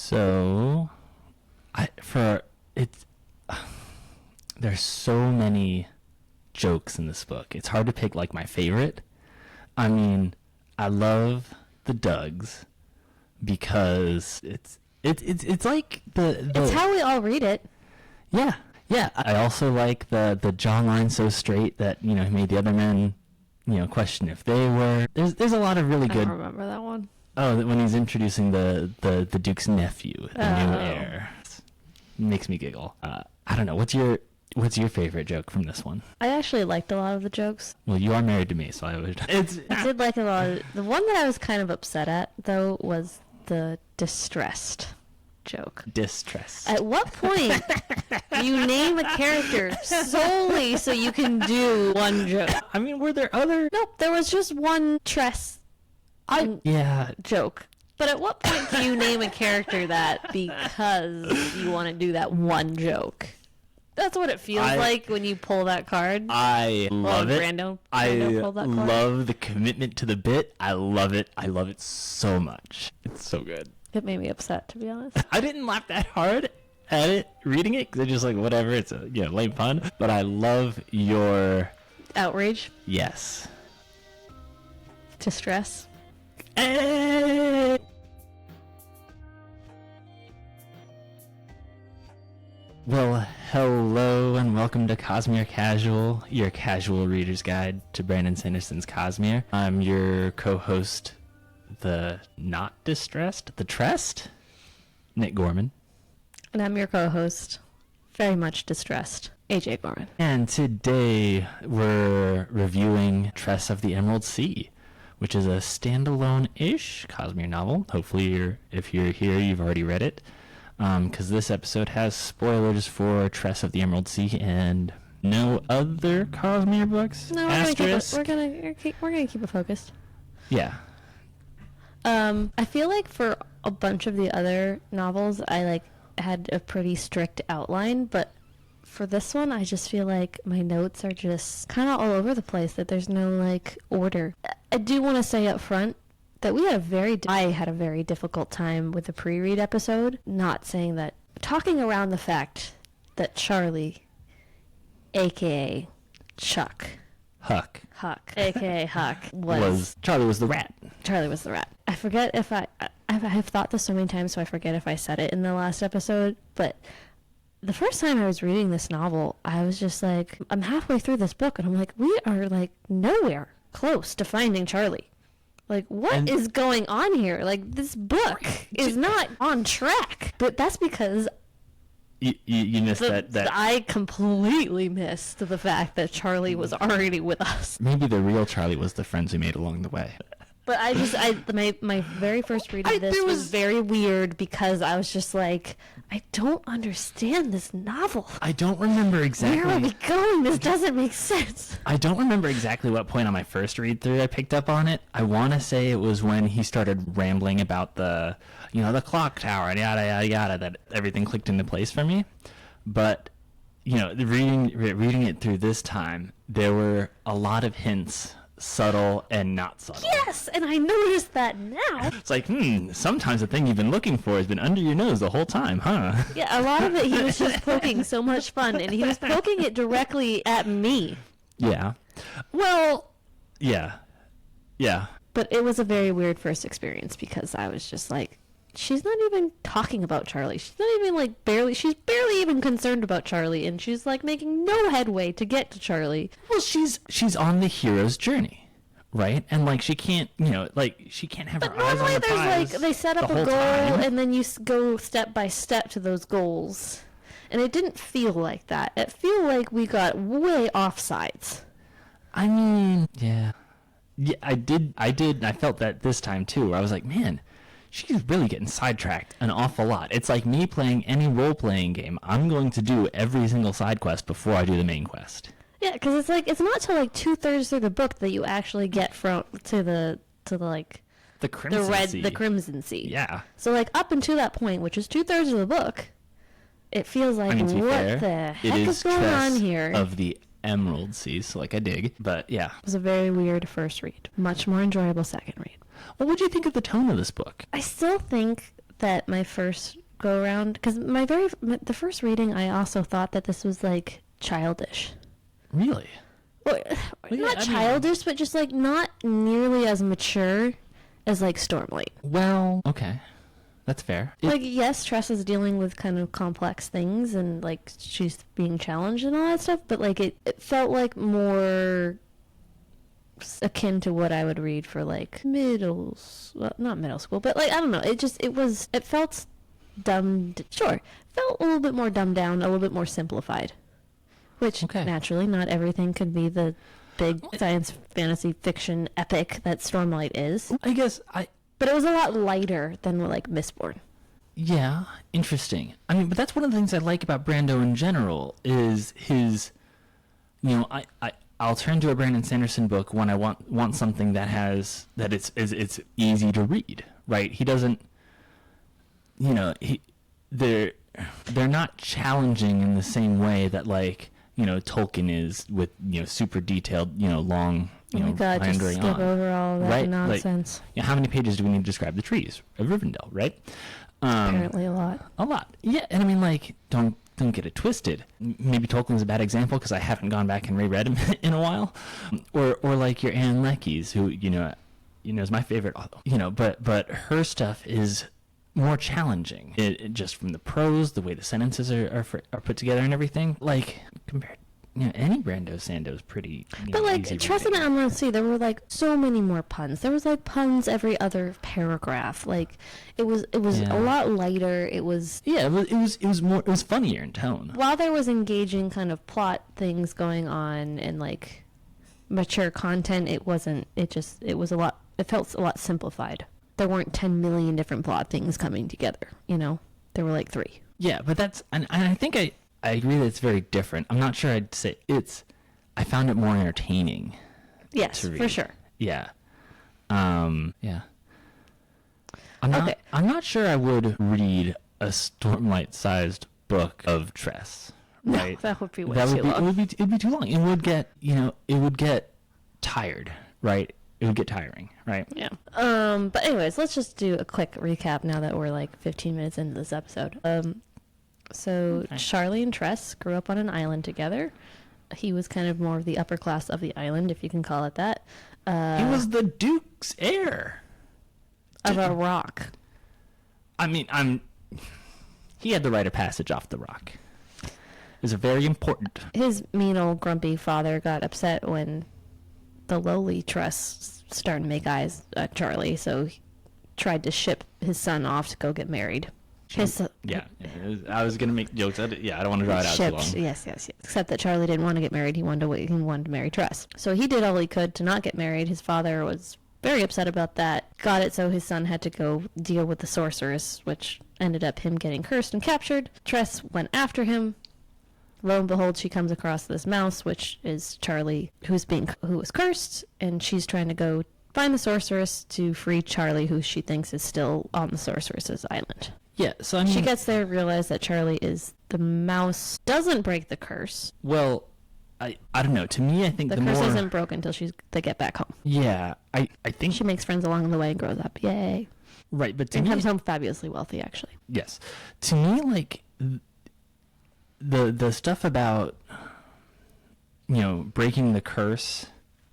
So, there's so many jokes in this book. It's hard to pick like my favorite. I mean, I love the Dougs because it's like the It's how we all read it. Yeah. Yeah. I also like the jawline so straight that, he made the other men, question if they were. There's a lot of really good. I don't remember that one. Oh, when he's introducing the Duke's nephew, the new heir. Makes me giggle. I don't know. What's your favorite joke from this one? I actually liked a lot of the jokes. Well, you are married to me, so I would. I did like a lot. The one that I was kind of upset at, though, was the distressed joke. Distress. At what point you name a character solely so you can do one joke? I mean, were there other? Nope, there was just one Tress joke. But at what point do you name a character that because you want to do that one joke? That's what it feels like when you pull that card. I love it. Brando pulled that card. Love the commitment to the bit. I love it. I love it so much. It's so good. It made me upset, to be honest. I didn't laugh that hard at it, reading it, because it's just like, whatever, it's a lame pun. But I love your... outrage? Yes. Distress? Hey! Well, hello and welcome to Cosmere Casual, your casual reader's guide to Brandon Sanderson's Cosmere. I'm your co-host, the not distressed, the Tress, Nick Gorman. And I'm your co-host, very much distressed, AJ Gorman. And today we're reviewing Tress of the Emerald Sea, which is a standalone-ish Cosmere novel. Hopefully, if you're here, you've already read it. Because this episode has spoilers for Tress of the Emerald Sea and no other Cosmere books. No, we're gonna keep it focused. Yeah. I feel like for a bunch of the other novels, I had a pretty strict outline, but for this one, I just feel like my notes are just kind of all over the place. That there's no order. I do want to say up front that I had a very difficult time with the pre-read episode, not saying that, talking around the fact that Charlie, aka Huck, aka Huck, Charlie was the rat. Charlie was the rat. I forget if I've thought this so many times, so I forget if I said it in the last episode, but the first time I was reading this novel, I was just like, I'm halfway through this book, and I'm like, we are nowhere close to finding Charlie. What is going on here? This book is not on track. But that's because you missed that. I completely missed the fact that Charlie was already with us. Maybe the real Charlie was the friends we made along the way. But my very first read of this was very weird because I was just like, I don't understand this novel. I don't remember exactly. Where are we going? This doesn't make sense. I don't remember exactly what point on my first read through I picked up on it. I want to say it was when he started rambling about the clock tower and yada yada yada, that everything clicked into place for me. But reading it through this time, there were a lot of hints. Subtle and not subtle. Yes, and I noticed that now. It's like, sometimes the thing you've been looking for has been under your nose the whole time, huh? Yeah, a lot of it he was just poking so much fun, and he was poking it directly at me. Yeah. Well, yeah. Yeah. But it was a very weird first experience because I was just like, she's not even talking about Charlie. She's not even she's barely even concerned about Charlie, and she's making no headway to get to Charlie. Well, she's on the hero's journey, right? And she can't, she can't have her eyes on the prize. They set up a goal and then you go step by step to those goals. And it didn't feel like that. It felt like we got way off sides. I mean, yeah. Yeah, I did. I felt that this time too, where I was like, man, she's really getting sidetracked an awful lot. It's like me playing any role-playing game. I'm going to do every single side quest before I do the main quest. Yeah, because it's not till 2/3 through the book that you actually get to the Crimson Sea. The Crimson Sea. Yeah. So up until that point, which is 2/3 of the book, it feels like, what the heck is going on here? Of the Emerald Sea, so I dig. But yeah, it was a very weird first read. Much more enjoyable second read. Well, what do you think of the tone of this book? I still think that my first go around, because the first reading, I also thought that this was like childish. Really? Well, not childish, but just like not nearly as mature as like Stormlight. Well, okay. That's fair. Like, yes, Tress is dealing with kind of complex things and like she's being challenged and all that stuff, but like it felt like more akin to what I would read for like not middle school, but like I don't know, it felt felt a little bit more dumbed down, a little bit more simplified, which naturally not everything could be the big science fantasy fiction epic that Stormlight is. But it was a lot lighter than like Mistborn. Yeah, interesting. I mean, but that's one of the things I like about Brando in general is his, I'll turn to a Brandon Sanderson book when I want something it's easy to read, right? He doesn't, they're not challenging in the same way that like, Tolkien is with, super detailed, long, oh my God, just skip over all that right? nonsense. Like, how many pages do we need to describe the trees of Rivendell, right? Apparently a lot. A lot. Yeah, and I mean, like, don't get it twisted. Maybe Tolkien's a bad example because I haven't gone back and reread him in a while. Or like your Anne Leckies, who, is my favorite author. But her stuff is more challenging. It just from the prose, the way the sentences are put together and everything. Like, compared any Brando Sando's pretty but like Tress and MLC, there were like so many more puns. There was like puns every other paragraph. Like it was a lot lighter. It was funnier in tone. While there was engaging kind of plot things going on and like mature content, it felt a lot simplified. There weren't 10 million different plot things coming together, There were like 3. Yeah, but and I think I agree that it's very different. I'm not sure I'd say I found it more entertaining. Yes, for sure. Yeah. Yeah. I'm not sure I would read a Stormlight-sized book of Tress. Right? No, that would be way too long. It'd be too long. It would get tired, right? It would get tiring, right? Yeah. But anyways, let's just do a quick recap now that we're like 15 minutes into this episode. So Charlie and Tress grew up on an island together. He was kind of more of the upper class of the island, if you can call it that. He was the Duke's heir. Of a rock. I mean, he had the rite of passage off the rock. It was very important. His mean old grumpy father got upset when the lowly Tress started to make eyes at Charlie, so he tried to ship his son off to go get married. I was gonna make jokes. I don't want to draw it out too long. Yes. Except that Charlie didn't want to get married. He wanted to wait. He wanted to marry Tress. So he did all he could to not get married. His father was very upset about that. Got it so his son had to go deal with the sorceress, which ended up him getting cursed and captured. Tress went after him. Lo and behold, she comes across this mouse, which is Charlie, who was cursed, and she's trying to go find the sorceress to free Charlie, who she thinks is still on the sorceress's island. Yeah, so I mean, she gets there, realizes that Charlie is the mouse, doesn't break the curse. Well, I don't know. To me, I think the curse more... isn't broken until they get back home. Yeah, I think she makes friends along the way and grows up. Yay! Right, but and comes home fabulously wealthy, actually. Yes, to me, like the stuff about breaking the curse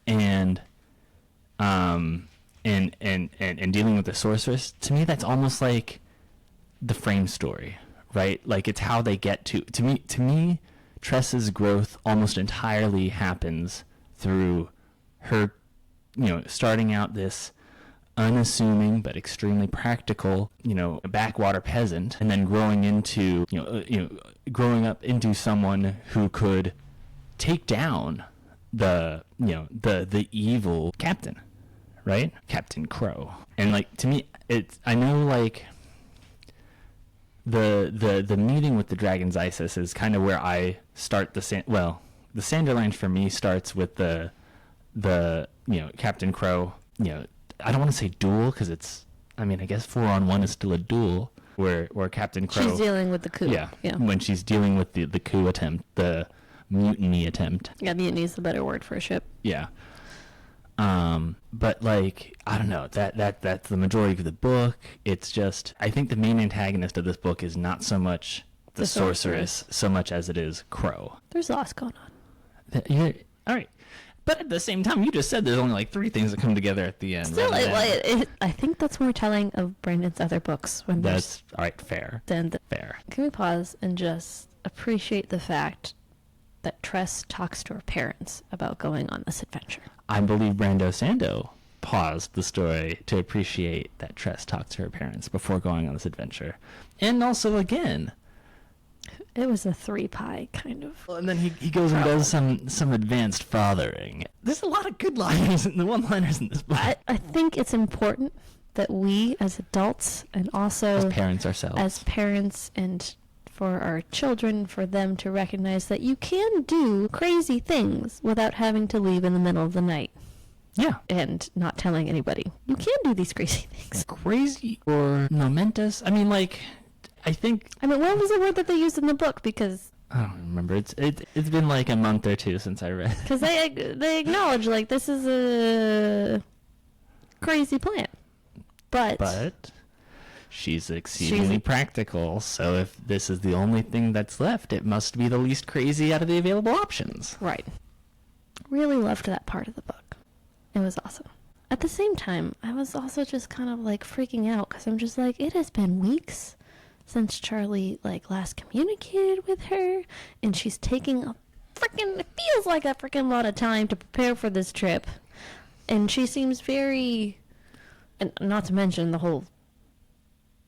and dealing with the sorceress. To me, that's almost like the frame story, right? Like it's how they get to me Tress's growth almost entirely happens through her starting out this unassuming but extremely practical backwater peasant, and then growing up into someone who could take down the evil captain, right? Captain Crow. And like to me, I know like the meeting with the Dragon's Isis is kind of where I start the Sanderline for me starts with the Captain Crow. I don't want to say duel because I guess 4-on-1 is still a duel where Captain Crow. She's dealing with the coup. Yeah. When she's dealing with the coup attempt, the mutiny attempt. Yeah, mutiny is the better word for a ship. Yeah. But like, I don't know, that's the majority of the book. It's just, I think the main antagonist of this book is not so much the sorceress so much as it is Crow. There's lots going on. All right. But at the same time, you just said there's only like 3 things that come together at the end. Still, I think that's more telling of Brandon's other books. When that's all right. Fair. Fair. Can we pause and just appreciate the fact that Tress talks to her parents about going on this adventure? I believe Brando Sando paused the story to appreciate that Tress talked to her parents before going on this adventure. And also, again, it was a 3-pie kind of. Well, and then he goes and does some advanced fathering. There's a lot of good liners in the one-liners in this book. I think it's important that we as adults and also as parents ourselves, as parents and for our children, for them to recognize that you can do crazy things without having to leave in the middle of the night. Yeah. And not telling anybody. You can do these crazy things. Crazy or momentous? I mean, like, what was the word that they used in the book? Because I don't remember. It's been like a month or 2 since I read. Because they acknowledge, like, this is a crazy plan. But she's exceedingly practical, so if this is the only thing that's left, it must be the least crazy out of the available options. Right. Really loved that part of the book. It was awesome. At the same time, I was also just kind of, like, freaking out, because I'm just like, it has been weeks since Charlie, like, last communicated with her, and she's taking it feels like a freaking lot of time to prepare for this trip, and she seems very, and not to mention the whole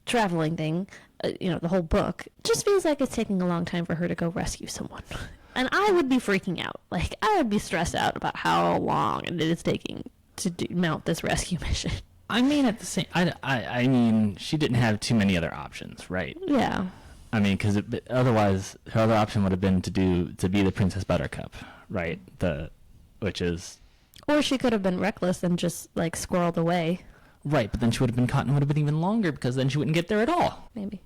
traveling thing, the whole book, just feels like it's taking a long time for her to go rescue someone. And I would be freaking out. Like, I would be stressed out about how long it is taking to mount this rescue mission. I mean, at the same, I mean, she didn't have too many other options, right? Yeah. I mean, because otherwise, her other option would have been to be the Princess Buttercup, right? Which is. Or she could have been reckless and just, like, squirreled away. Right, but then she would have been caught and it would have been even longer because then she wouldn't get there at all. Maybe.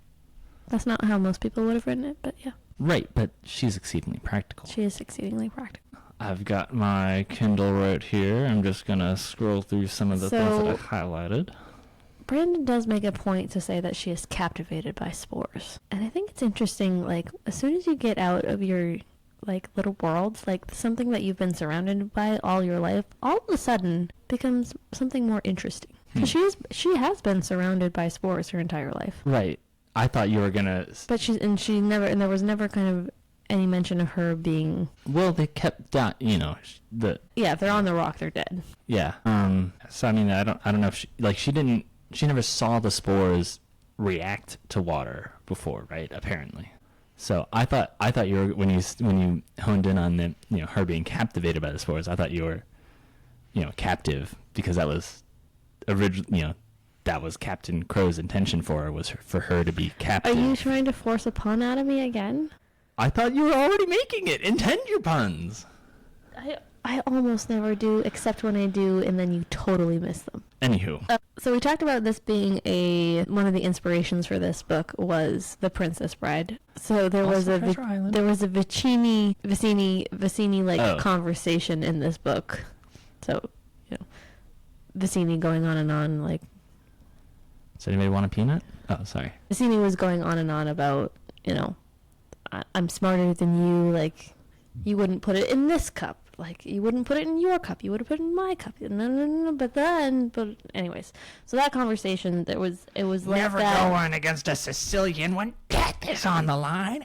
That's not how most people would have written it, but yeah. Right, but she's exceedingly practical. She is exceedingly practical. I've got my Kindle right here. I'm just going to scroll through some of the things that I highlighted. Brandon does make a point to say that she is captivated by spores. And I think it's interesting, like, as soon as you get out of your, like, little worlds, like, something that you've been surrounded by all your life, all of a sudden becomes something more interesting. Because she has been surrounded by spores her entire life. Right. I thought you were going to... But there was never kind of any mention of her being... Well, they kept down, Yeah, if they're on the rock, they're dead. Yeah. So, I mean, I don't know if she never saw the spores react to water before, right? Apparently. So I thought you were, when you honed in on the, her being captivated by the spores, I thought you were, captive, because that was original, that was Captain Crow's intention for her, was for her to be captive. Are you trying to force a pun out of me again? I thought you were already making it. Intend your puns. I almost never do, except when I do, and then you totally miss them. Anywho. So we talked about this being one of the inspirations for this book was The Princess Bride. So there was a Vicini conversation in this book. So, Vicini going on and on, like... Does anybody want a peanut? Oh, sorry. Vicini was going on and on about, I'm smarter than you, like, you wouldn't put it in this cup. Like, you wouldn't put it in your cup. You would have put it in my cup. No, but anyways. So that conversation, it was like Never that. go on against a Sicilian when death is on the line.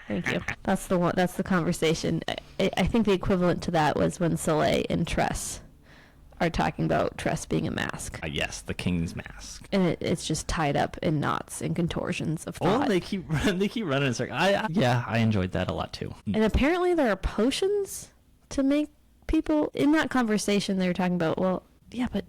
Thank you. That's the one. That's the conversation. I think the equivalent to that was when Soleil and Tress are talking about Tress being a mask. Yes, the king's mask. And it's just tied up in knots and contortions of thought. Oh, they keep running in circles. I enjoyed that a lot too. And apparently there are potions to make people... In that conversation, they were talking about, well, yeah, but...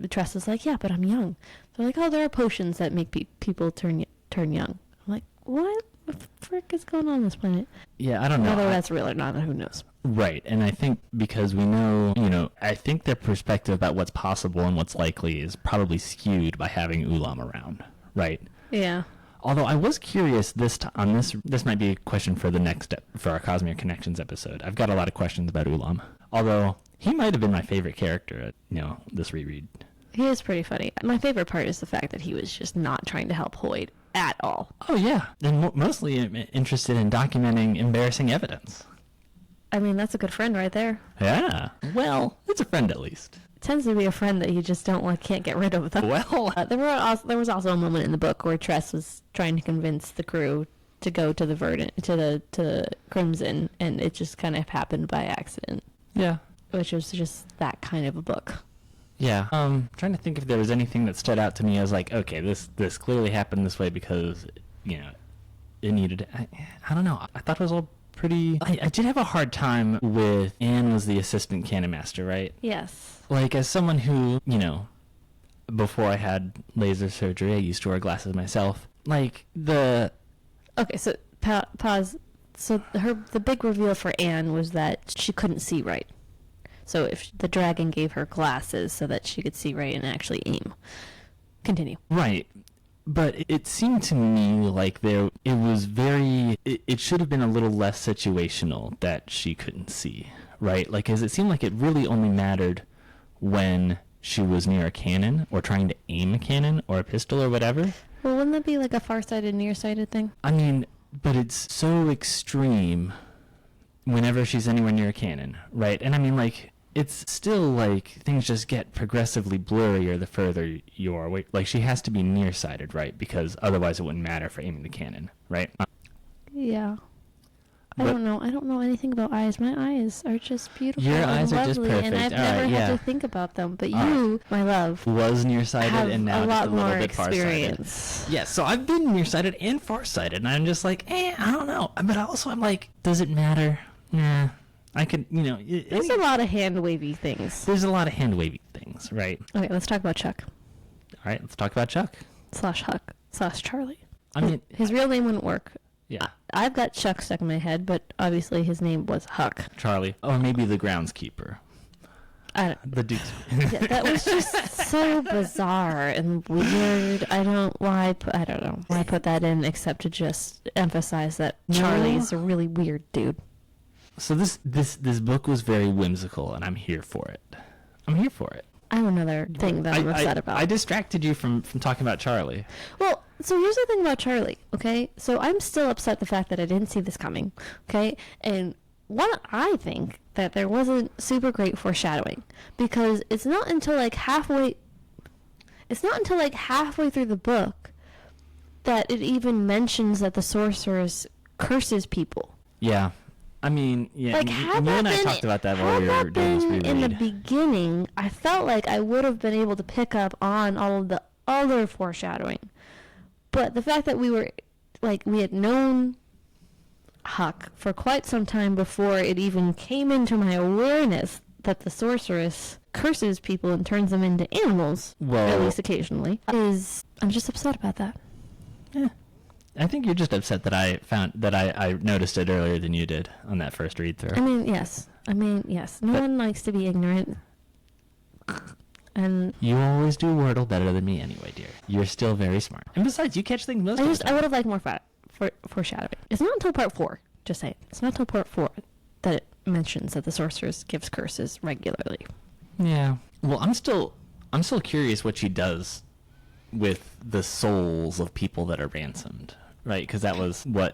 Tress is like, yeah, but I'm young. They're like, oh, there are potions that make people turn young. I'm like, what the frick is going on this planet? Yeah, I don't know. Whether that's real or not, who knows? Right, and I think because we know, I think their perspective about what's possible and what's likely is probably skewed by having Ulam around, right? Yeah. Although I was curious this might be a question for the next for our Cosmere Connections episode. I've got a lot of questions about Ulam. Although he might have been my favorite character at, this reread. He is pretty funny. My favorite part is the fact that he was just not trying to help Hoyt at all. Oh, yeah. And mostly interested in documenting embarrassing evidence. I mean, that's a good friend right there. Yeah. Well, it's a friend at least. It tends to be a friend that you just can't get rid of. Well, there was also a moment in the book where Tress was trying to convince the crew to go to the Crimson, and it just kind of happened by accident. Yeah. Which was just that kind of a book. Yeah. Trying to think if there was anything that stood out to me as like, okay, this clearly happened this way because, it needed. I don't know. I thought it was all pretty. I did have a hard time with Anne was the assistant canon master, right? Yes. Like, as someone who, before I had laser surgery, I used to wear glasses myself. Like Okay, so pause. So the big reveal for Anne was that she couldn't see right. So if the dragon gave her glasses so that she could see right and actually aim. Continue. Right. But it seemed to me like it should have been a little less situational that she couldn't see, right? Like, as it seemed like it really only mattered when she was near a cannon or trying to aim a cannon or a pistol or whatever. Well, wouldn't that be like a far-sighted, nearsighted thing? I mean, but it's so extreme whenever she's anywhere near a cannon, right? And I mean, like, it's still like things just get progressively blurrier the further you are away. Like, she has to be nearsighted, right? Because otherwise it wouldn't matter for aiming the cannon, right? Yeah. I don't know anything about eyes. My eyes are just beautiful. Your and eyes are just lovely, perfect. and I've All right, never had yeah. to think about them. But you, my love, was nearsighted have and now a just lot a little more bit farsighted. experience. Yeah, so I've been nearsighted and farsighted, and I'm just like, I don't know. But also I'm like, does it matter? Nah. I could, There's a lot of hand-wavy things. There's a lot of hand-wavy things, right? Okay, let's talk about Chuck. All right, let's talk about Chuck. / Huck / Charlie. I mean, his real name wouldn't work. Yeah. I've got Chuck stuck in my head, but obviously his name was Huck. Charlie. Or maybe the groundskeeper. The Duke's. Yeah, that was just so bizarre and weird. I don't know why I put that in except to just emphasize that Charlie's a really weird dude. So this book was very whimsical, and I'm here for it. I have another thing that I'm upset about. I distracted you from talking about Charlie. Well, so here's the thing about Charlie, okay? So I'm still upset the fact that I didn't see this coming, okay? And I think that there wasn't super great foreshadowing, because it's not until like halfway through the book that it even mentions that the sorceress curses people. Yeah. I mean, yeah, like, you and I talked about that while we were doing this reread. In the beginning, I felt like I would have been able to pick up on all of the other foreshadowing. But the fact that we had known Huck for quite some time before it even came into my awareness that the sorceress curses people and turns them into animals, at least occasionally, I'm just upset about that. Yeah. I think you're just upset that I noticed it earlier than you did on that first read through. I mean, yes. No one likes to be ignorant. And you always do Wordle better than me anyway, dear. You're still very smart. And besides, you catch things most of the time. I would have liked more foreshadowing. It's not until part 4, just say it. It's not until part 4 that it mentions that the sorceress gives curses regularly. Yeah. Well, I'm still curious what she does with the souls of people that are ransomed. Right, because that was why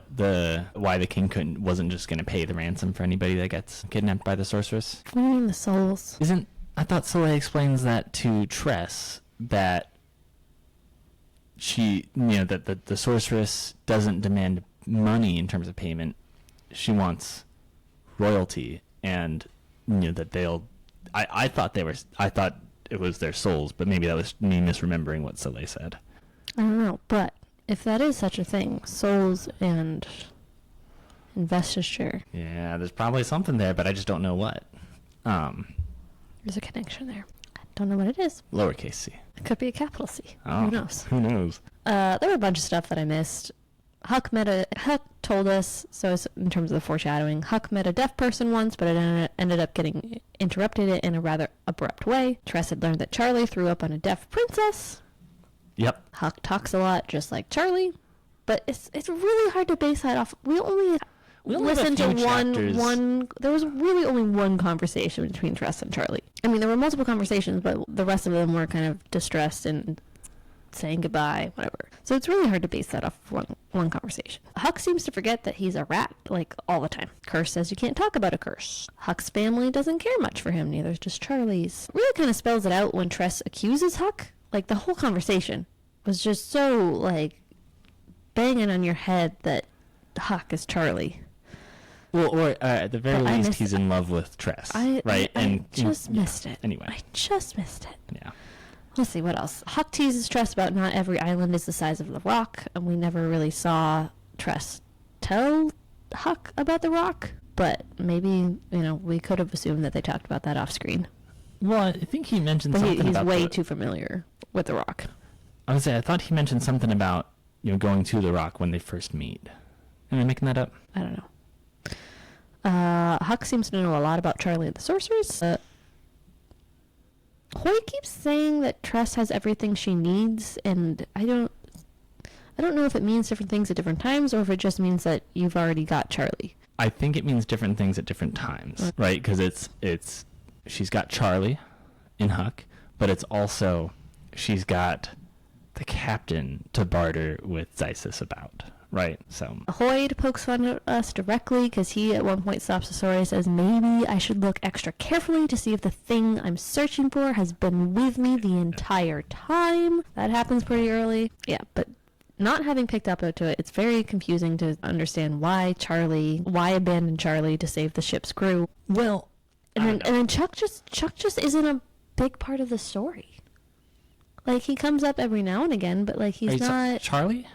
the king wasn't just going to pay the ransom for anybody that gets kidnapped by the sorceress. What do you mean the souls? I thought Soleil explains that to Tress, that she, that the sorceress doesn't demand money in terms of payment. She wants royalty, and that they'll. I thought it was their souls, but maybe that was me misremembering what Soleil said. I don't know, but if that is such a thing, souls and investiture. Yeah, there's probably something there, but I just don't know what. There's a connection there. I don't know what it is. Lowercase c. It could be a capital C. Oh, who knows? Who knows? There were a bunch of stuff that I missed. Huck told us, so in terms of the foreshadowing, Huck met a deaf person once, but it ended up getting interrupted in a rather abrupt way. Tress had learned that Charlie threw up on a deaf princess. Yep. Huck talks a lot, just like Charlie, but it's really hard to base that off. We only have a listen to few chapters. there was really only one conversation between Tress and Charlie. I mean, there were multiple conversations, but the rest of them were kind of distressed and saying goodbye, whatever. So it's really hard to base that off of one conversation. Huck seems to forget that he's a rat, like, all the time. Curse says you can't talk about a curse. Huck's family doesn't care much for him, neither does Charlie's. Really kind of spells it out when Tress accuses Huck. Like, the whole conversation was just so, like, banging on your head that Huck is Charlie. Well, or at the very least, he's in love with Tress, right? I just missed it. Anyway. I just missed it. Yeah. Let's see, what else? Huck teases Tress about not every island is the size of the rock, and we never really saw Tress tell Huck about the rock, but maybe, we could have assumed that they talked about that off screen. Well, I think he mentioned but something he's about way too familiar with the rock. I thought he mentioned something about, going to the rock when they first meet. Am I making that up? I don't know. Huck seems to know a lot about Charlie and the Sorceress. Hoy keeps saying that Tress has everything she needs, and I don't know if it means different things at different times or if it just means that you've already got Charlie. I think it means different things at different times, right? Because it's she's got Charlie in Huck, but it's also she's got the captain to barter with Zeiss about, right? So Hoyd pokes fun at us directly because he at one point stops the story and says, maybe I should look extra carefully to see if the thing I'm searching for has been with me the entire time. That happens pretty early. Yeah, but not having picked up to it, it's very confusing to understand why abandon Charlie to save the ship's crew. Well, and then Chuck just isn't a big part of the story. Like, he comes up every now and again, but like he's not Charlie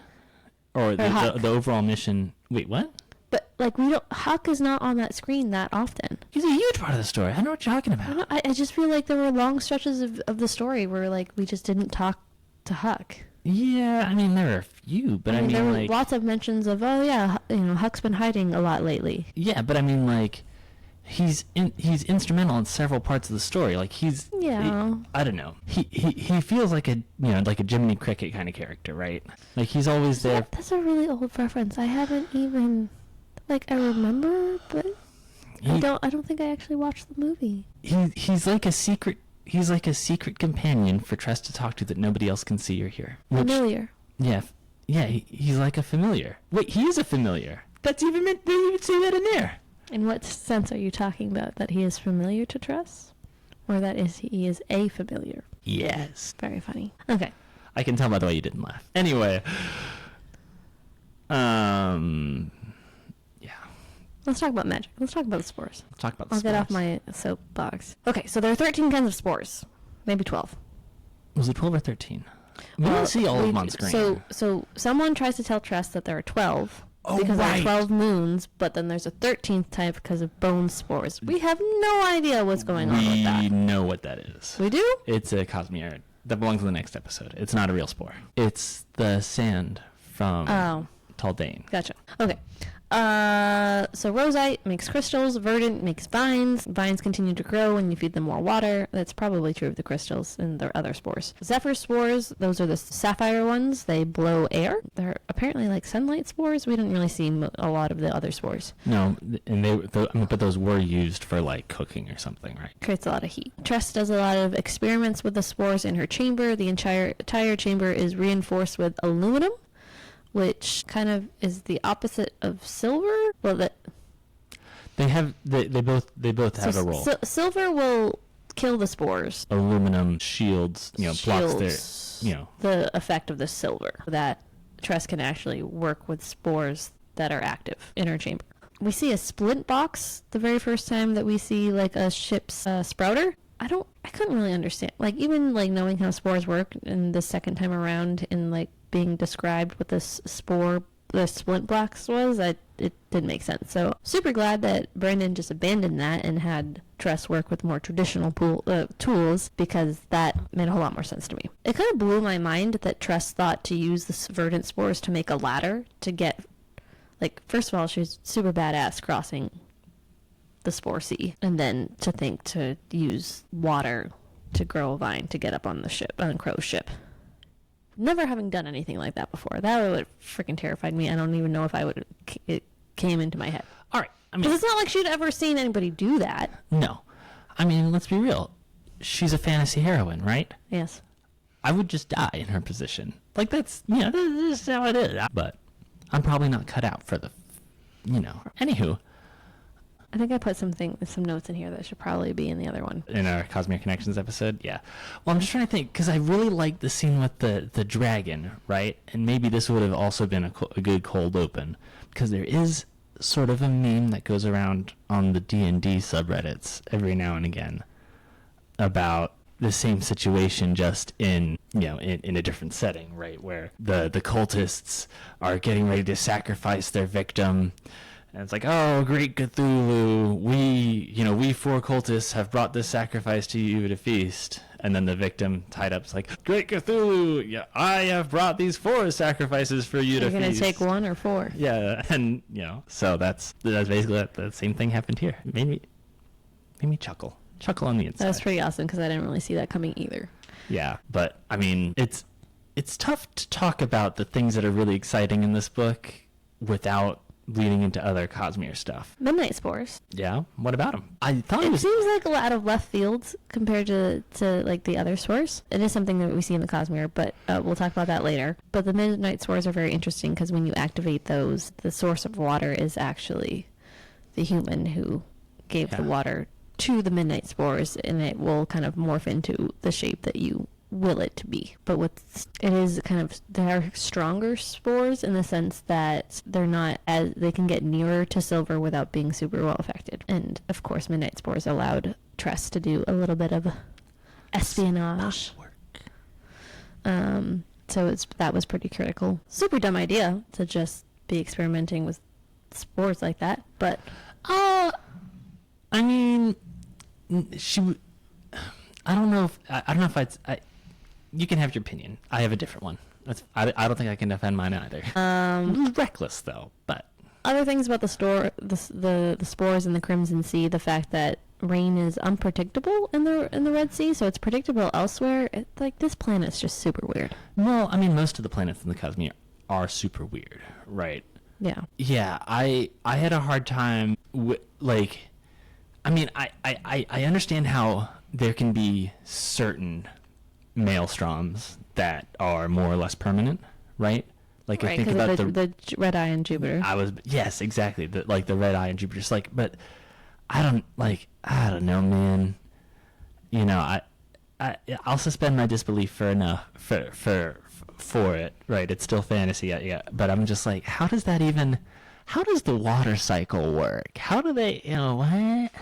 or the overall mission. Wait, what? But like Huck is not on that screen that often. He's a huge part of the story. I don't know what you're talking about. I just feel like there were long stretches of the story where like we just didn't talk to Huck. Yeah, I mean there are a few, but I mean there were like lots of mentions of Huck's been hiding a lot lately. Yeah, but I mean like he's instrumental in several parts of the story. Like I don't know. He feels like a like a Jiminy Cricket kind of character, right? Like he's always there. That's a really old reference. I haven't even I remember, but I don't think I actually watched the movie. He's like a secret companion for Tress to talk to that nobody else can see or hear. Familiar. Yeah, he's like a familiar. Wait, he is a familiar. That's even meant. They even say that in there. In what sense are you talking about? That he is familiar to Tress? Or that he is a familiar? Yes. Very funny. Okay. I can tell by the way you didn't laugh. Anyway. Yeah. Let's talk about magic. Let's talk about the spores. Let's talk about the I'll spores. get off my soapbox. Okay, so there are 13 kinds of spores. Maybe 12. Was it 12 or 13? We didn't see all of them on screen. So someone tries to tell Tress that there are 12. Because right. there are 12 moons, but then there's a 13th type because of bone spores. We have no idea what's going on with that. We know what that is. We do? It's a Cosmere. That belongs in the next episode. It's not a real spore. It's the sand from Taldane. Gotcha. Okay. So Rosite makes crystals, Verdant makes vines. Vines continue to grow when you feed them more water. That's probably true of the crystals and the other spores. Zephyr spores, those are the sapphire ones. They blow air. They're apparently like sunlight spores. We didn't really see a lot of the other spores. No, and but those were used for like cooking or something, right? Creates a lot of heat. Tress does a lot of experiments with the spores in her chamber. The entire chamber is reinforced with aluminum, which kind of is the opposite of silver. Well, they both have a role. Silver will kill the spores. Aluminum shields, blocks the effect of the silver. That Tress can actually work with spores that are active in her chamber. We see a splint box the very first time that we see like a ship's sprouter. I couldn't really understand. Like even like knowing how spores work, and the second time around in like being described what this spore, the splint box was, it didn't make sense. So super glad that Brendan just abandoned that and had Tress work with more traditional tools, because that made a whole lot more sense to me. It kind of blew my mind that Tress thought to use the verdant spores to make a ladder to get, like, first of all, she was super badass crossing the spore sea, and then to think to use water to grow a vine to get up on the ship, on Crow's ship. Never having done anything like that before. That would have freaking terrified me. I don't even know if it came into my head. All right. I mean, Because it's not like she'd ever seen anybody do that. no. I mean, let's be real. She's a fantasy heroine, right? Yes. I would just die in her position. Like, that's, this is how it is. But I'm probably not cut out for the, Anywho, I think I put some notes in here that should probably be in the other one. in our Cosmere Connections episode, yeah. Well, I'm just trying to think, because I really like the scene with the dragon, right? And maybe this would have also been a good cold open, because there is sort of a meme that goes around on the D&D subreddits every now and again about the same situation, just in a different setting, right? Where the cultists are getting ready to sacrifice their victim. And it's like, oh, great Cthulhu, we 4 cultists have brought this sacrifice to you to feast. And then the victim tied up is like, great Cthulhu, yeah, I have brought these 4 sacrifices for you to feast. You're going to take 1 or 4. Yeah, and, so that's basically the same thing happened here. It made me chuckle on the inside. That's pretty awesome, because I didn't really see that coming either. Yeah, but, I mean, it's tough to talk about the things that are really exciting in this book without leading into other Cosmere stuff. Midnight Spores. Yeah, what about them? I thought It seems like a lot of left fields compared to like the other spores. It is something that we see in the Cosmere, but we'll talk about that later. But the Midnight Spores are very interesting, because when you activate those, the source of water is actually the human who gave the water to the Midnight Spores, and it will kind of morph into the shape that you will it to be. But they are stronger spores in the sense that they can get nearer to silver without being super well affected. And of course, Midnight Spores allowed Tress to do a little bit of espionage. So that was pretty critical. Super dumb idea to just be experimenting with spores like that, but I mean, I don't know if you can have your opinion. I have a different one. I don't think I can defend mine either. Reckless though, but other things about the spores in the Crimson Sea, the fact that rain is unpredictable in the Red Sea, so it's predictable elsewhere. It's like, this planet's just super weird. Well, I mean, most of the planets in the Cosmere are super weird, right? Yeah. Yeah, I had a hard time I understand how there can be certain maelstroms that are more or less permanent, right? Like, right, I think about the red eye in Jupiter. Yes, exactly. The red eye in Jupiter. Just but I don't know, man. I'll suspend my disbelief for it, right? It's still fantasy, yeah. But I'm just like, how does the water cycle work? How do they, what?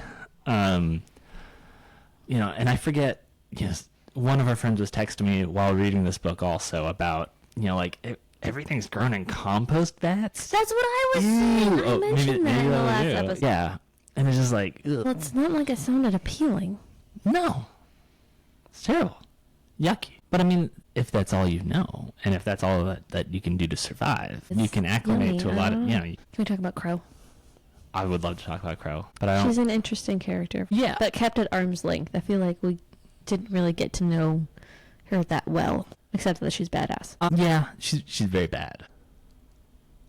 And I forget, one of our friends was texting me while reading this book also about, everything's grown in compost vats. That's what I was saying. I mentioned that in the last episode. Yeah. And it's just like, ugh. Well, it's not like it sounded appealing. No. It's terrible. Yucky. But I mean, if that's all you know, and if that's all that you can do to survive, you can acclimate to a lot of, Can we talk about Crow? I would love to talk about Crow, but I don't. She's an interesting character. Yeah. But kept at arm's length. I feel like we didn't really get to know her that well, except that she's badass. Yeah, she's very bad.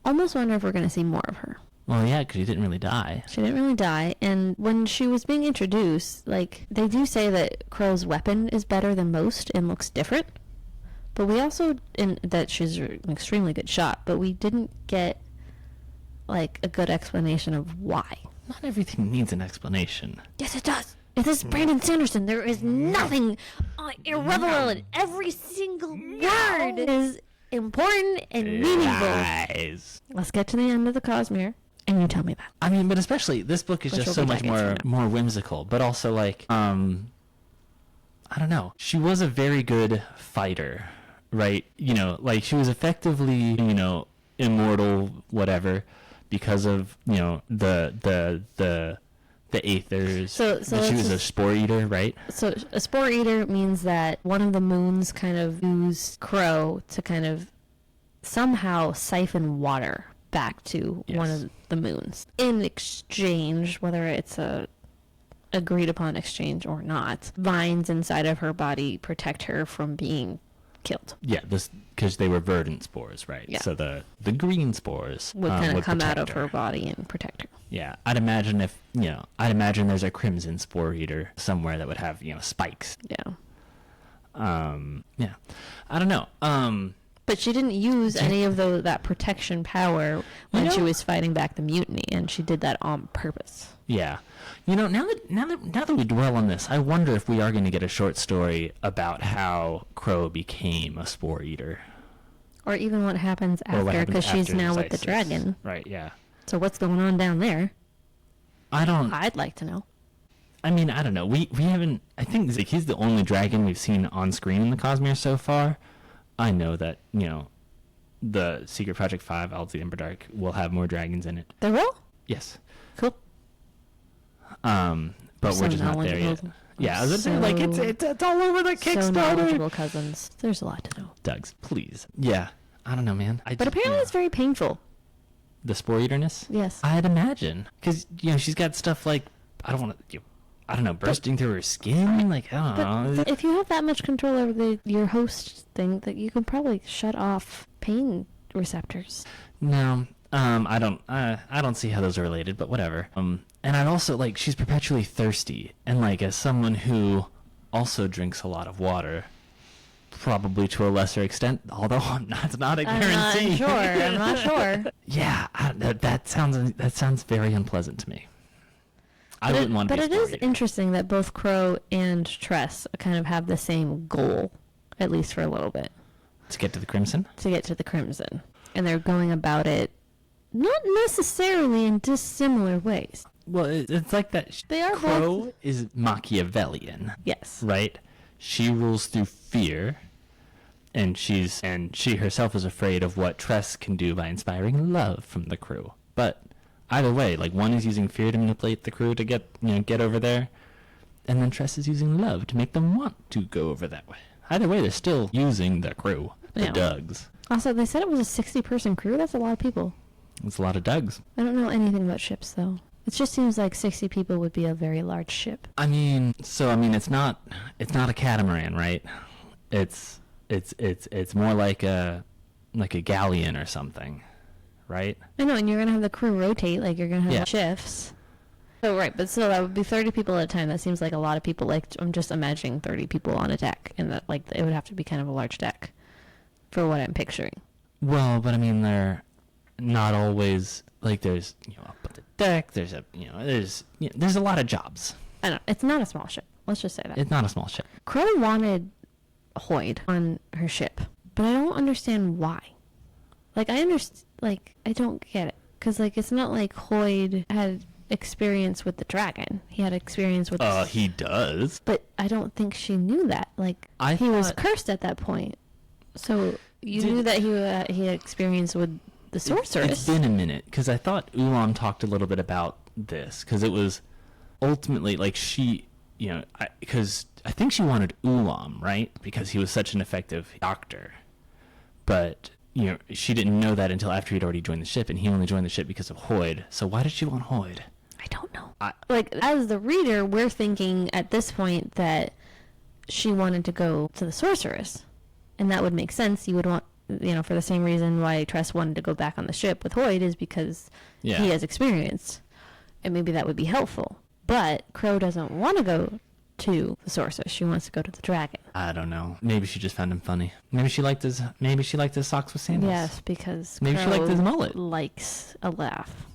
Almost wonder if we're going to see more of her. Well, yeah, because she didn't really die. She didn't really die, and when she was being introduced, they do say that Crow's weapon is better than most and looks different, but we also, that she's an extremely good shot, but we didn't get, a good explanation of why. Not everything needs an explanation. Yes, it does. It is Brandon Sanderson. There is nothing irrelevant. Every single word is important and meaningful. Lies. Let's get to the end of the Cosmere. And you tell me that. I mean, but especially, this book is just so much more whimsical, but also, I don't know. She was a very good fighter, right? She was effectively, immortal, whatever, because of, the aethers. So she was a spore eater, right? So a spore eater means that one of the moons kind of used Crow to kind of somehow siphon water back to one of the moons in exchange, whether it's a agreed upon exchange or not. Vines inside of her body protect her from being killed. Yeah, because they were verdant spores, right? Yeah. So the green spores would kind of come out of her body and protect her. Yeah, I'd imagine I'd imagine there's a crimson spore eater somewhere that would have, spikes. Yeah. Yeah. I don't know. But she didn't use any of that protection power when she was fighting back the mutiny, and she did that on purpose. Yeah. Now that we dwell on this, I wonder if we are going to get a short story about how Crow became a spore eater. Or even what happens after, because she's now with the dragon. Right, yeah. So what's going on down there? I'd like to know. I mean, I don't know. We haven't... I think he's the only dragon we've seen on screen in the Cosmere so far. I know that, the Secret Project 5, Elves of the Emberdark, will have more dragons in it. There will? Yes. Cool. But we're just not there yet. Yeah, I was saying, it's all over the Kickstarter. So knowledgeable cousins. There's a lot to know. Doug's, please. Yeah. I don't know, man. But apparently it's very painful. The spore eaterness? Yes. I'd imagine. Because, she's got stuff like, bursting through her skin. Like, I don't know. But if you have that much control over your host thing, that you can probably shut off pain receptors. No. I don't see how those are related, but whatever. And I'd also, she's perpetually thirsty. And, as someone who also drinks a lot of water, probably to a lesser extent, although it's not a guarantee. I'm not sure. Yeah, that sounds very unpleasant to me. I wouldn't want to be a But it spore is eater. interesting that both Crow and Tress kind of have the same goal, at least for a little bit. To get to the Crimson? To get to the Crimson. And they're going about it not necessarily in dissimilar ways. Well, it's like that. They are Crow both... is Machiavellian. Yes. Right? She rules through fear, and she herself is afraid of what Tress can do by inspiring love from the crew. But either way, one is using fear to manipulate the crew to get over there, and then Tress is using love to make them want to go over that way. Either way, they're still using the crew, the Dougs. Also, they said it was a 60-person crew. That's a lot of people. It's a lot of Dougs. I don't know anything about ships, though. It just seems like 60 people would be a very large ship. It's not a catamaran, right? It's more like a galleon or something, right? I know, and you're gonna have the crew rotate, you're gonna have shifts. So right, but still, that would be 30 people at a time. That seems like a lot of people. I'm just imagining 30 people on a deck, and that it would have to be kind of a large deck, for what I'm picturing. Well, but they're not always there's up on the deck. There's there's a lot of jobs. I know it's not a small ship. Let's just say that it's not a small ship. Crow wanted Hoyd on her ship, but I don't understand why. I don't get it, because it's not like Hoyd had experience with the dragon. He had experience with. He does. But I don't think she knew that. He was cursed at that point, so you knew that he had experience with the sorceress. It's been a minute, because I thought Ulam talked a little bit about this, because it was ultimately she, because I think she wanted Ulam, right? Because he was such an effective doctor. But, she didn't know that until after he'd already joined the ship, and he only joined the ship because of Hoyd. So why did she want Hoyd? I don't know. As the reader, we're thinking at this point that she wanted to go to the sorceress. And that would make sense. You would want, for the same reason why Tress wanted to go back on the ship with Hoyd is because he has experience. And maybe that would be helpful. But Crow doesn't want to go to the sorceress. She wants to go to the dragon. I don't know. Maybe she just found him funny. Maybe she liked his socks with sandals. Yes, because maybe she liked his mullet. Likes a laugh.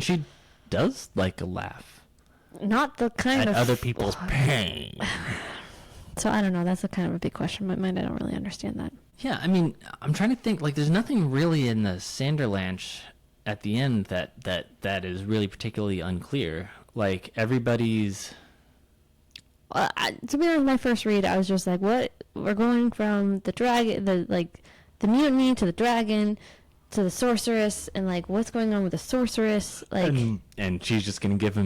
She does like a laugh. Not the kind of other people's pain. So I don't know. That's a kind of a big question in my mind. I don't really understand that. Yeah, I'm trying to think. There's nothing really in the Sanderlanche at the end that is really particularly unclear. Everybody's. To be honest, my first read, I was just like, "What? We're going from the dragon, the mutiny to the dragon, to the sorceress, and what's going on with the sorceress?" And she's just gonna give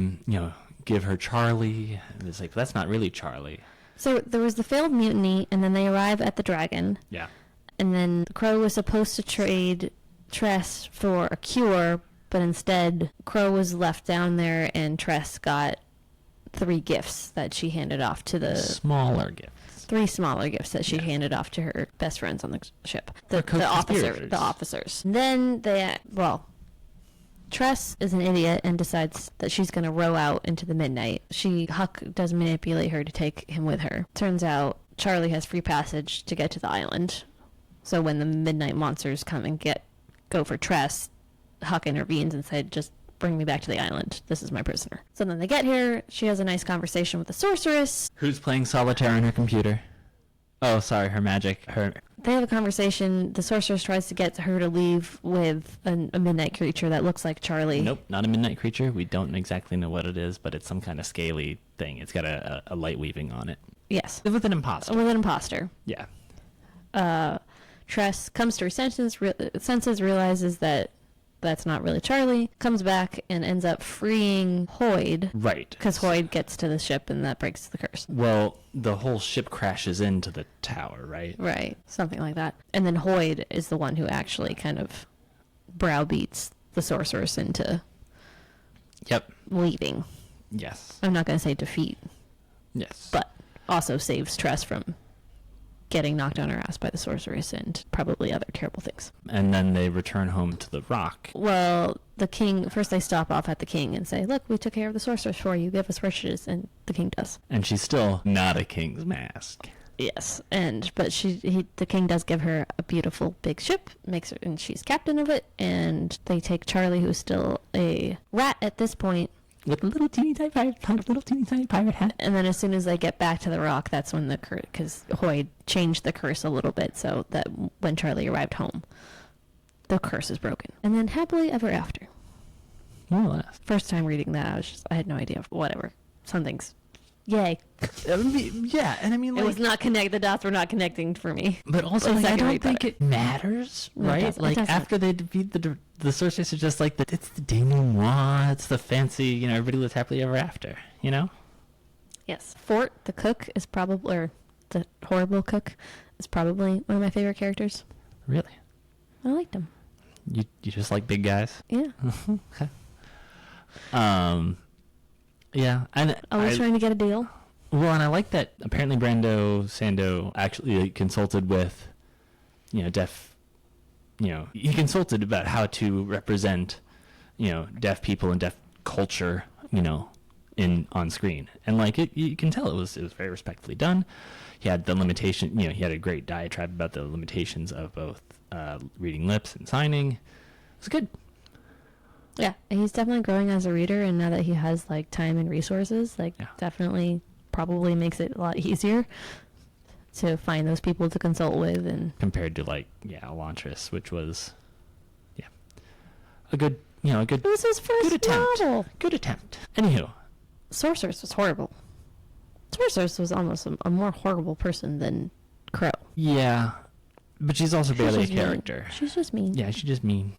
her Charlie. And it's that's not really Charlie. So there was the failed mutiny, and then they arrive at the dragon. Yeah. And then Crow was supposed to trade Tress for a cure, but instead Crow was left down there, and Tress got 3 gifts that she handed off to the... Smaller gifts. 3 smaller gifts that she handed off to her best friends on the ship. The officers. Then they... Tress is an idiot and decides that she's going to row out into the midnight. Huck does manipulate her to take him with her. Turns out Charlie has free passage to get to the island. So when the midnight monsters come and go for Tress, Huck intervenes and said, just bring me back to the island. This is my prisoner. So then they get here. She has a nice conversation with the sorceress. Who's playing solitaire on her computer? Oh, sorry, her magic. They have a conversation. The sorceress tries to get her to leave with a midnight creature that looks like Charlie. Nope, not a midnight creature. We don't exactly know what it is, but it's some kind of scaly thing. It's got a light weaving on it. Yes. With an imposter. With an imposter. Yeah. Tress comes to her senses, realizes that that's not really Charlie, comes back and ends up freeing Hoyd. Right. Because Hoyd gets to the ship and that breaks the curse. Well, the whole ship crashes into the tower, right? Right. Something like that. And then Hoyd is the one who actually kind of browbeats the sorceress into leaving. Yes. I'm not going to say defeat. Yes. But also saves Tress from getting knocked on her ass by the sorceress and probably other terrible things. And then they return home to the rock. Well, the king, first they stop off at the king and say, look, we took care of the sorceress for you, give us riches, and the king does. And she's still not a king's mask. Yes, but the king does give her a beautiful big ship, and she's captain of it, and they take Charlie, who's still a rat at this point, with a little teeny tiny pirate hat. And then as soon as they get back to the rock, that's when because Hoyd changed the curse a little bit so that when Charlie arrived home, the curse is broken. And then happily ever after. More or less. First time reading that, I had no idea. Whatever. Something's yay. Yeah, and I mean, like, it was not the dots were not connecting for me. But also, like, I don't think it matters, right? No, like, after they defeat the sorceress, it's just like, it's the denouement, it's the fancy, everybody lives happily ever after, Yes. Fort, the cook, is probably, or the horrible cook, is probably one of my favorite characters. Really? I liked him. You just like big guys? Yeah. Okay. Yeah. And always trying to get a deal. Well, and I like that apparently Brando Sando actually consulted with, he consulted about how to represent, deaf people and deaf culture, on screen. And like you can tell it was very respectfully done. He had the limitation, he had a great diatribe about the limitations of both reading lips and signing. It was good. Yeah, he's definitely growing as a reader, and now that he has like time and resources, definitely probably makes it a lot easier to find those people to consult with, and compared to Elantris, which was a good it was his first novel. Good attempt. Anywho, Sorceress was horrible. Sorceress was almost a more horrible person than Crow. Yeah, but she's also barely a character. Mean. She's just mean. Yeah, she's just mean.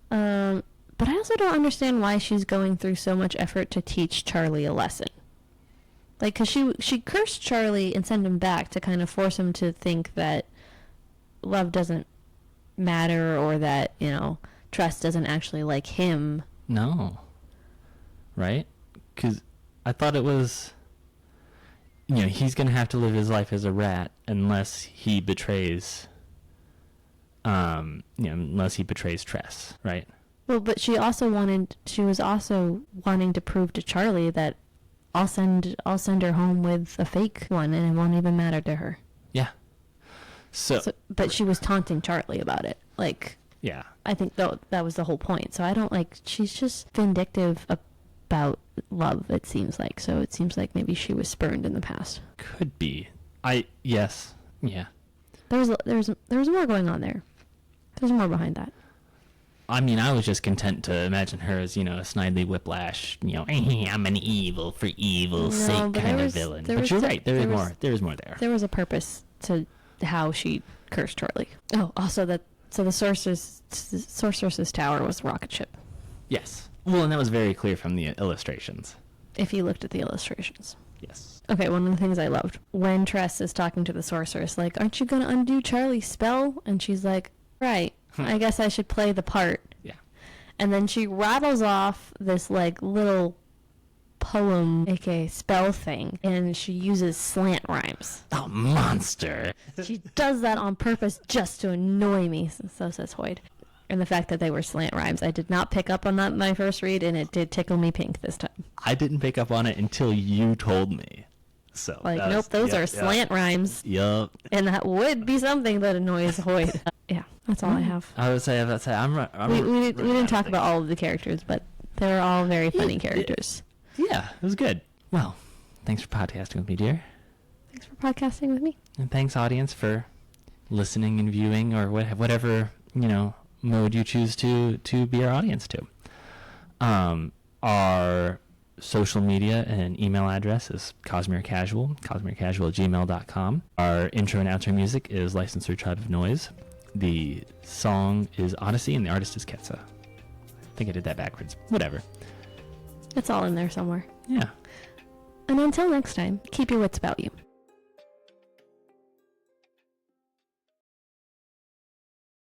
But I also don't understand why she's going through so much effort to teach Charlie a lesson. Like, because she cursed Charlie and sent him back to kind of force him to think that love doesn't matter, or that, Tress doesn't actually like him. No. Right? Because I thought it was, he's going to have to live his life as a rat unless he betrays, Tress, right? Well, but she was also wanting to prove to Charlie that I'll send her home with a fake one and it won't even matter to her. Yeah. So but she was taunting Charlie about it. Like, yeah. I think that was the whole point. So I don't she's just vindictive about love, it seems like. So it seems like maybe she was spurned in the past. Could be. Yes. Yeah. There was more going on there. There's more behind that. I mean, I was just content to imagine her as, a snidely whiplash, I'm an evil for evil's sake kind of villain. But you're right, there is more there. There was a purpose to how she cursed Charlie. Oh, also the sorceress's tower was a rocket ship. Yes. Well, and that was very clear from the illustrations. If you looked at the illustrations. Yes. Okay, one of the things I loved, when Tress is talking to the sorceress, like, aren't you going to undo Charlie's spell? And she's like, right. I guess I should play the part. Yeah. And then she rattles off this little poem, aka spell thing, and she uses slant rhymes. Oh, monster. She does that on purpose just to annoy me, so says Hoyd. and the fact that they were slant rhymes. I did not pick up on that in my first read, and it did tickle me pink this time. I didn't pick up on it until you told me. So Like, nope, those are slant rhymes. Yup. And that would be something that annoys Hoyt. Yeah, that's all I have. I would say, We didn't talk about all of the characters, but they were all very funny characters. Yeah, it was good. Well, thanks for podcasting with me, dear. Thanks for podcasting with me. And thanks, audience, for listening and viewing, or whatever, mode you choose to be our audience to. Our social media and email address is cosmerecasual@gmail.com. Our intro and outro music is Licensed through Tribe of Noise. The song is Odyssey, and the artist is Ketsa. I think I did that backwards. Whatever. It's all in there somewhere. Yeah. And until next time, keep your wits about you.